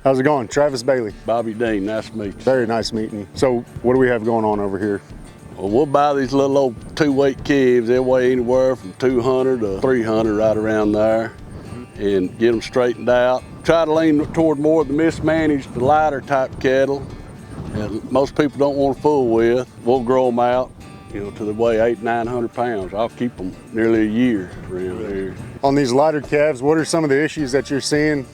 How's it going? Travis Bailey. Bobbie Dean, nice to meet you. Very nice meeting you. So what do we have going on over here? Well, we'll buy these little old 2-weight calves. They weigh anywhere from 200 to 300, right around there, and get them straightened out. Try to lean toward more of the mismanaged, the lighter type cattle. And most people don't want to fool with. We'll grow them out, you know, till they weigh 800-900 pounds. I'll keep them nearly a year around here. On these lighter calves, what are some of the issues that you're seeing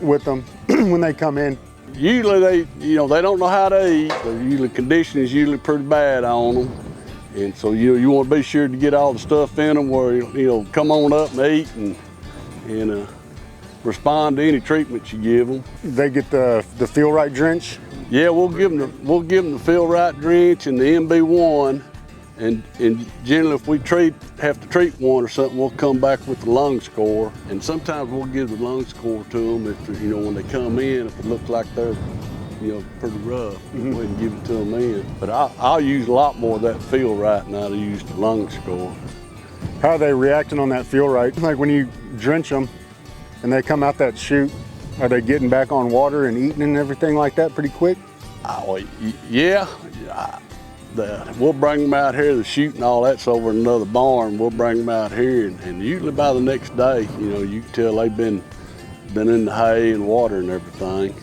with them when they come in? Usually they don't know how to eat. So usually condition is usually pretty bad on them. And so you want to be sure to get all the stuff in them where, come on up and eat and respond to any treatments you give them. They get the Feel-Rite drench? Yeah, we'll give them the Feel-Rite drench and the MB1. And generally, if we have to treat one or something, we'll come back with the lung score. And sometimes we'll give the lung score to them if, when they come in, if it looks like they're, pretty rough, we'll go ahead and give it to them in. But I'll use a lot more of that Feel-Rite than I'll use the lung score. How are they reacting on that Feel-Rite? Like when you drench them and they come out that chute, are they getting back on water and eating and everything like that pretty quick? Oh, yeah. We'll bring them out here, the chute and all that's over in another barn. We'll bring them out here, and usually by the next day, you can tell they've been in the hay and water and everything.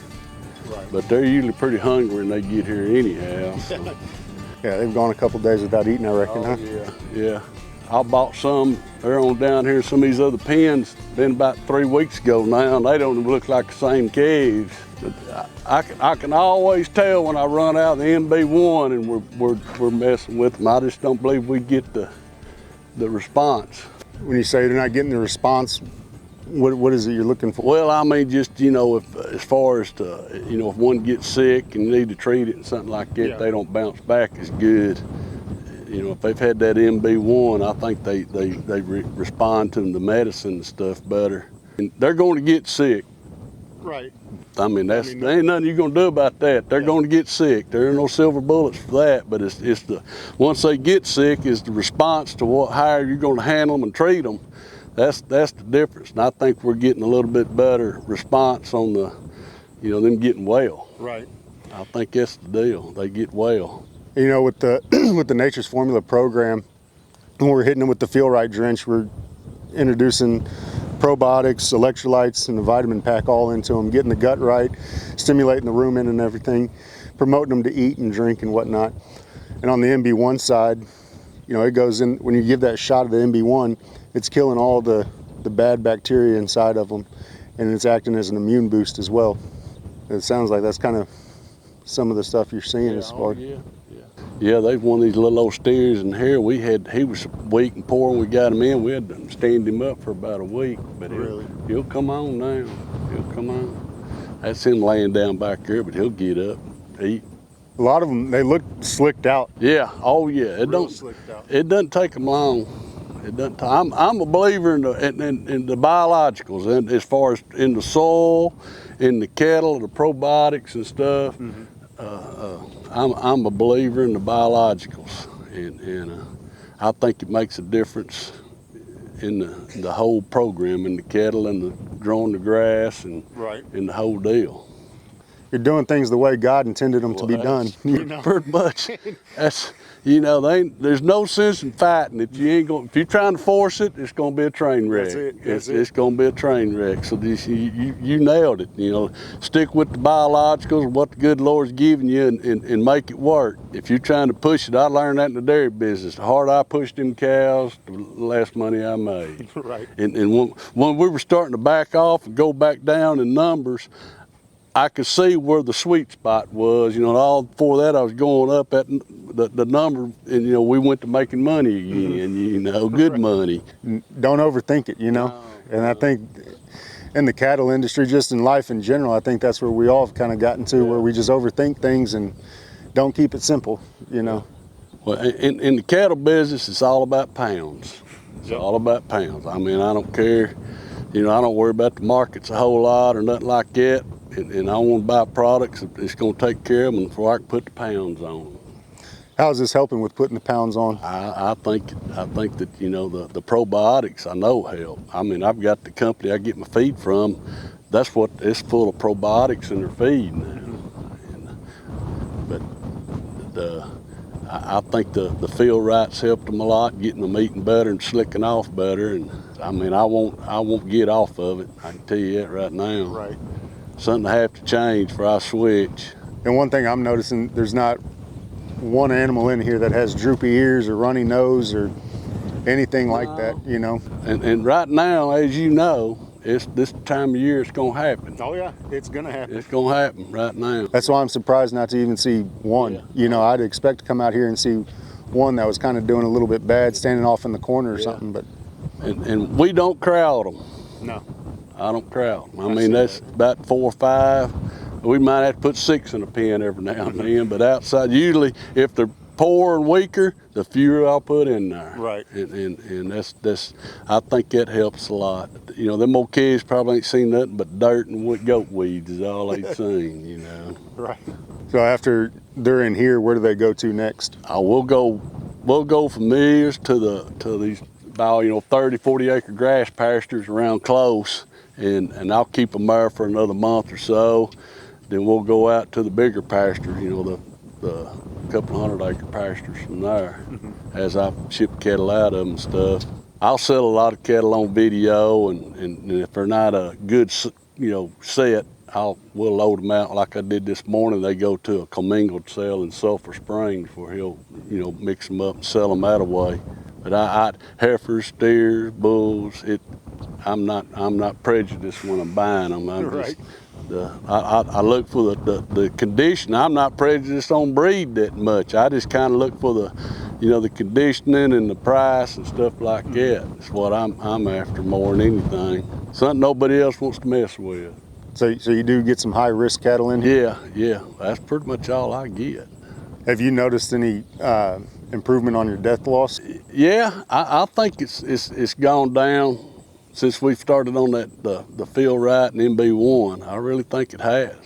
Right. But they're usually pretty hungry when they get here anyhow. So. Yeah, they've gone a couple days without eating, I reckon, huh? Yeah. I bought some, they're on down here, some of these other pens, been about 3 weeks ago now, and they don't even look like the same calves. But I can always tell when I run out of the MB1 and we're messing with them. I just don't believe we get the response. When you say they're not getting the response, what is it you're looking for? Well, I mean, just, if as far as if one gets sick and you need to treat it and something like that, they don't bounce back as good. If they've had that MB1, I think they respond to the medicine and stuff better. And they're going to get sick. Right. There ain't nothing you're gonna do about that. They're going to get sick. There are no silver bullets for that, but it's once they get sick is the response to how you're going to handle them and treat them. That's the difference. And I think we're getting a little bit better response on them getting well. Right. I think that's the deal. They get well. With the Nature's Formula program, when we're hitting them with the Feel-Rite drench, we're introducing probiotics, electrolytes, and the vitamin pack all into them, getting the gut right, stimulating the rumen and everything, promoting them to eat and drink and whatnot. And on the MB1 side, it goes in, when you give that shot of the MB1, it's killing all the bad bacteria inside of them, and it's acting as an immune boost as well. It sounds like that's kind of some of the stuff you're seeing as far. Yeah, they've one of these little old steers in here. He was weak and poor when we got him in. We had to stand him up for about a week, but he'll come on now. He'll come on. That's him laying down back there, but he'll get up, eat. A lot of them, they look slicked out. Yeah, oh yeah. It doesn't take them long. It doesn't. I'm a believer in the biologicals, and as far as in the soil, in the cattle, the probiotics and stuff. I'm a believer in the biologicals, and I think it makes a difference in the whole program, in the cattle and the growing the grass and the whole deal. You're doing things the way God intended them to be done. Pretty much. That's there's no sense in fighting it. If you're trying to force it, it's going to be a train wreck. It's going to be a train wreck. So you nailed it. Stick with the biologicals, what the good Lord's giving you, and make it work. If you're trying to push it, I learned that in the dairy business. The harder I pushed them cows, the less money I made. Right. And when we were starting to back off and go back down in numbers, I could see where the sweet spot was. All before that I was going up at the number, and we went to making money again. Good money. Don't overthink it. And I think in the cattle industry, just in life in general, I think that's where we all have kind of gotten to, where we just overthink things and don't keep it simple. Well, in the cattle business, it's all about pounds. It's all about pounds. I don't care. I don't worry about the markets a whole lot or nothing like that. And I want to buy products that's going to take care of them before I can put the pounds on them. How is this helping with putting the pounds on? I think that the probiotics I know help. I've got the company I get my feed from. that's what it's full of probiotics in their feed now. But I think the Feel-Rite's helped them a lot, getting them eating better and slicking off better. And I mean, I won't get off of it. I can tell you that right now. Right. Something I have to change before I switch. And one thing I'm noticing, there's not one animal in here that has droopy ears or runny nose or anything like that, you know. And right now, as you know, it's this time of year it's gonna happen. Oh yeah, it's gonna happen. It's gonna happen right now. That's why I'm surprised not to even see one. Yeah. You know, I'd expect to come out here and see one that was kind of doing a little bit bad, standing off in the corner or something, but. And we don't crowd them. No. I don't crowd them. I mean, that's about 4 or 5. We might have to put 6 in a pen every now and then, but outside, usually if they're poor and weaker, the fewer I'll put in there. Right. And that's I think that helps a lot. You know, them old kids probably ain't seen nothing but dirt and goat weeds is all they've seen, you know. Right. So after they're in here, where do they go to next? We'll go from these to these about 30, 40 acre grass pastures around close, and I'll keep them there for another month or so. Then we'll go out to the bigger pastures, the couple 100 acre pastures from there, as I ship cattle out of them and stuff. I'll sell a lot of cattle on video, and if they're not a good set, we'll load them out like I did this morning. They go to a commingled sale in Sulphur Springs where he'll mix them up and sell them that way. But heifers, steers, bulls, I'm not prejudiced when I'm buying them. Right. I look for the condition. I'm not prejudiced on breed that much. I just kind of look for the conditioning and the price and stuff like that. That's what I'm after more than anything. Something nobody else wants to mess with. So you do get some high risk cattle in here? Yeah. That's pretty much all I get. Have you noticed any improvement on your death loss? Yeah, I think it's gone down since we started on the Feel-Rite and MB1. I really think it has.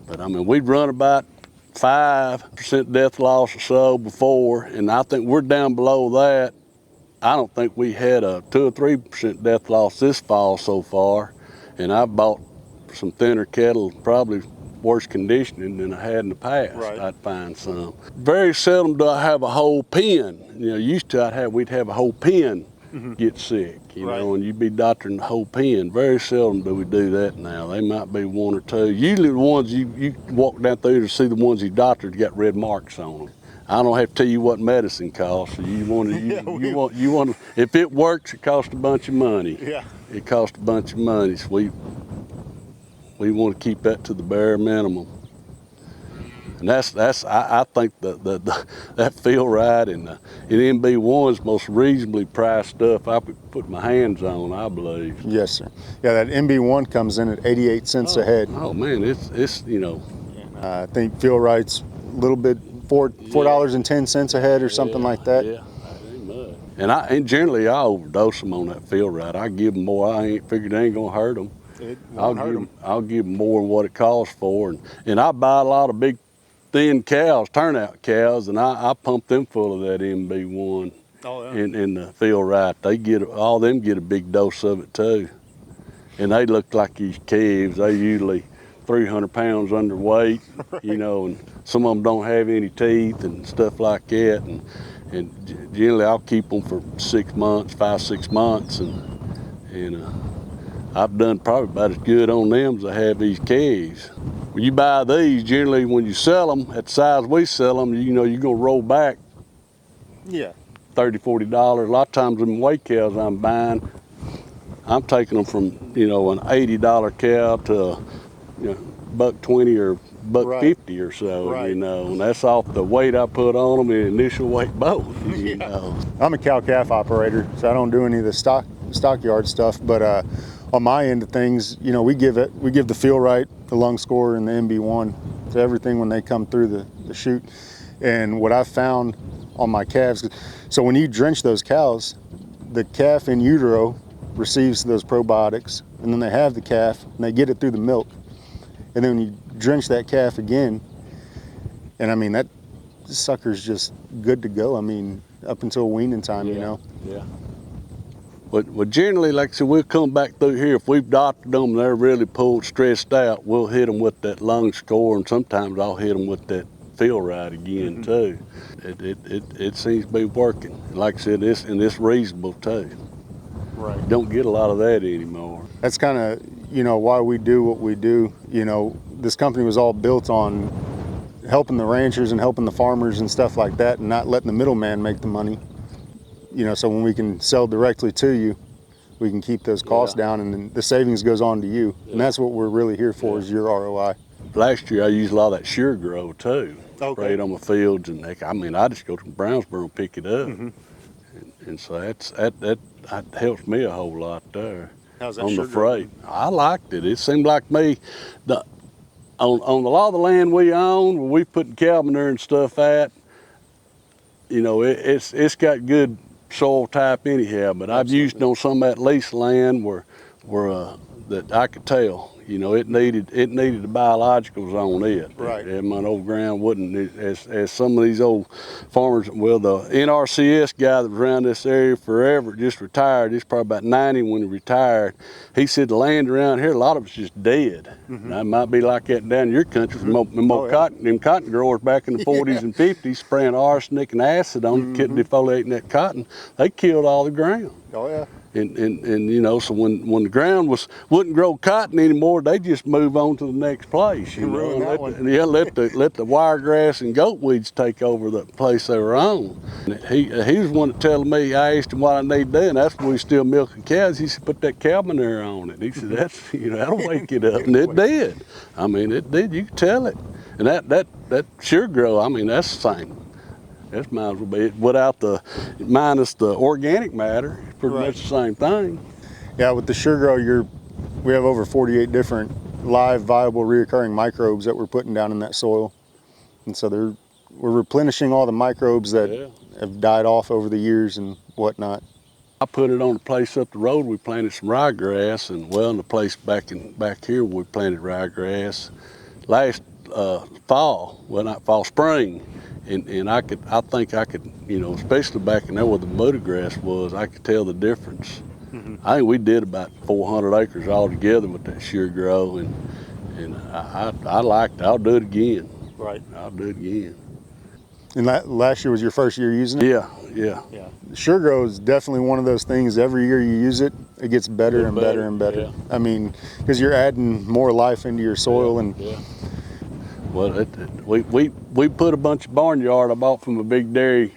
But I mean, we'd run about 5% death loss or so before, and I think we're down below that. I don't think we had a 2 or 3% death loss this fall so far, and I bought some thinner cattle, probably worse conditioning than I had in the past. Right. I'd find some. Very seldom do I have a whole pen. Used to we'd have a whole pen get sick, and you'd be doctoring the whole pen. Very seldom do we do that now. They might be 1 or 2. Usually the ones you walk down through to see the ones you doctored got red marks on them. I don't have to tell you what medicine costs. So you want to, if it works, it costs a bunch of money. Yeah. It costs a bunch of money. So we want to keep that to the bare minimum. And I think that Feel-Rite and MB1 is most reasonably priced stuff I could put my hands on, I believe. Yes, sir. Yeah, that MB1 comes in at 88 cents a head. Oh man, it's I think Feel-Rite's a little bit $4.10 a head or something like that. Yeah, that ain't much. And generally I overdose them on that Feel-Rite. I give them more. I ain't figured it ain't gonna hurt them. I'll give them more than what it costs for, and I buy a lot of big, thin cows, turnout cows, and I pump them full of that MB1 in the Feel-Rite. All them get a big dose of it too, and they look like these calves. They usually 300 pounds underweight, and some of them don't have any teeth and stuff like that, and generally I'll keep them for 6 months, 5, 6 months, and I've done probably about as good on them as I have these calves. When you buy these, generally when you sell them at the size we sell them, you're gonna roll back $30, $40. A lot of times them weight cows I'm buying, I'm taking them from an $80 cow to $120 or $150 or so, and that's off the weight I put on them and initial weight both. I'm a cow-calf operator, so I don't do any of the stockyard stuff, but on my end of things, we give the Feel-Rite, the lung score, and the MB1 to everything when they come through the chute. And what I've found on my calves, so when you drench those cows, the calf in utero receives those probiotics, and then they have the calf and they get it through the milk. And then when you drench that calf again, and I mean, that sucker's just good to go. I mean, up until weaning time, Yeah. Well, generally, like I said, we'll come back through here. If we've doctored them and they're really pulled, stressed out, we'll hit them with that lung score, and sometimes I'll hit them with that Feel-Rite again too. It seems to be working. Like I said, it's reasonable too. Right. You don't get a lot of that anymore. That's kind of, why we do what we do. This company was all built on helping the ranchers and helping the farmers and stuff like that, and not letting the middleman make the money. So when we can sell directly to you, we can keep those costs down, and then the savings goes on to you. And that's what we're really here for, is your ROI. Last year I used a lot of that Sure Grow too. Okay. Sprayed on my fields, and I just go to Brownsboro and pick it up. And so that helps me a whole lot there. How's that on Sure the Grow? freight? I liked it. It seemed like me, on a lot of the land we own, where we put cow manure and stuff at, it's got good soil type anyhow. But I've used it on some of that lease land where that I could tell. It needed the biologicals on it. Right. And my old ground wouldn't, as some of these old farmers, well, the NRCS guy that was around this area forever, just retired. He's probably about 90 when he retired. He said the land around here, a lot of it's just dead. Now, it might be like that down in your country. Them cotton growers back in the 40s and 50s spraying arsenic and acid on it, defoliating that cotton. They killed all the ground. Oh yeah. And so when the ground wouldn't grow cotton anymore, they just move on to the next place. Ruin that one. Let the wiregrass and goat weeds take over the place they were on. And he was one that telling me, I asked him what I need to do, and that's when we still milking cows. He said, put that cow manure on it. He said, that's that'll wake it up, and it did. It did. You could tell it. And that Sure Grow, that's the same. That might as well be it. Without minus the organic matter, it's pretty much the same thing. Yeah, with the Sure Grow, we have over 48 different live, viable, reoccurring microbes that we're putting down in that soil. And so we're replenishing all the microbes that have died off over the years and whatnot. I put it on the place up the road. We planted some ryegrass, and in the place back here we planted ryegrass last fall, well, not fall, spring. And I think I could, especially back in there where the muddy grass was, I could tell the difference. I think we did about 400 acres all together with that Sure Grow, and I liked it. I'll do it again. Right. I'll do it again. And last year was your first year using it? Yeah. Sure Grow is definitely one of those things. Every year you use it, it gets better and better and better. Yeah. Because you're adding more life into your soil. Well, we put a bunch of barnyard I bought from a big dairy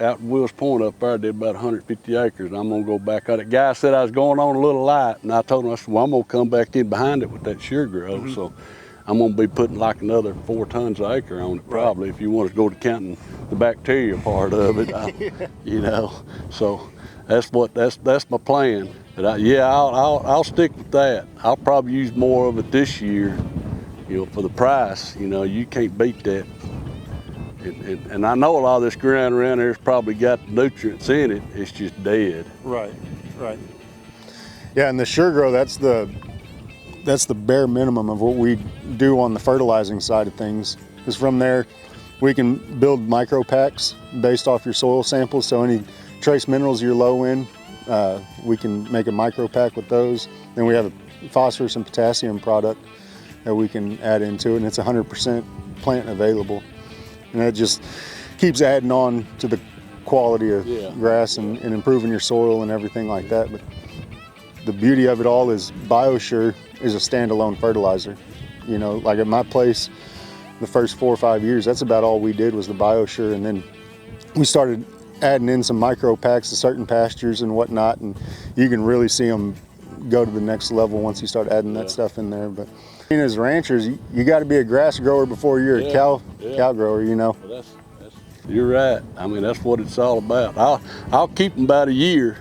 out in Wills Point up there. I did about 150 acres. I'm gonna go back out. The guy said I was going on a little light, and I told him, I said, well, I'm gonna come back in behind it with that Sure Grow. So I'm gonna be putting like another 4 tons an acre on it probably, if you want to go to counting the bacteria part of it. So that's my plan. But I'll stick with that. I'll probably use more of it this year. For the price, you can't beat that. And I know a lot of this ground around here has probably got the nutrients in it. It's just dead. Right. Yeah, and the Sure Grow, that's the bare minimum of what we do on the fertilizing side of things. Because from there, we can build micro packs based off your soil samples. So any trace minerals you're low in, we can make a micro pack with those. Then we have a phosphorus and potassium product that we can add into it, and it's 100% plant available. And that just keeps adding on to the quality of grass and improving your soil and everything like that. But the beauty of it all is BioSure is a standalone fertilizer. Like at my place, the first 4 or 5 years, that's about all we did was the BioSure, and then we started adding in some micro packs to certain pastures and whatnot, and you can really see them go to the next level once you start adding that stuff in there. But as ranchers, you got to be a grass grower before you're a cow grower. Well, you're right. That's what it's all about. I'll keep them about a year,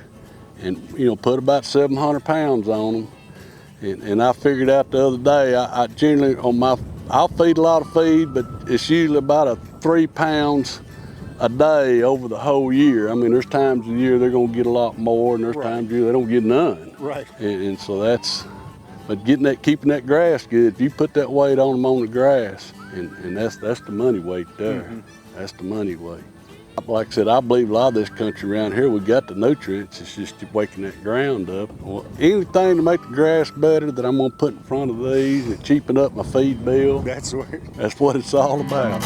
and put about 700 pounds on them. And I figured out the other day, I generally I'll feed a lot of feed, but it's usually about 3 pounds a day over the whole year. There's times of the year they're gonna get a lot more, and there's times of the year they don't get none. Right. And so but keeping that grass good. If you put that weight on them on the grass, and that's the money weight there. That's the money weight. Like I said, I believe a lot of this country around here, we got the nutrients. It's just waking that ground up. Well, anything to make the grass better that I'm gonna put in front of these and cheapen up my feed bill. That's what it's all about.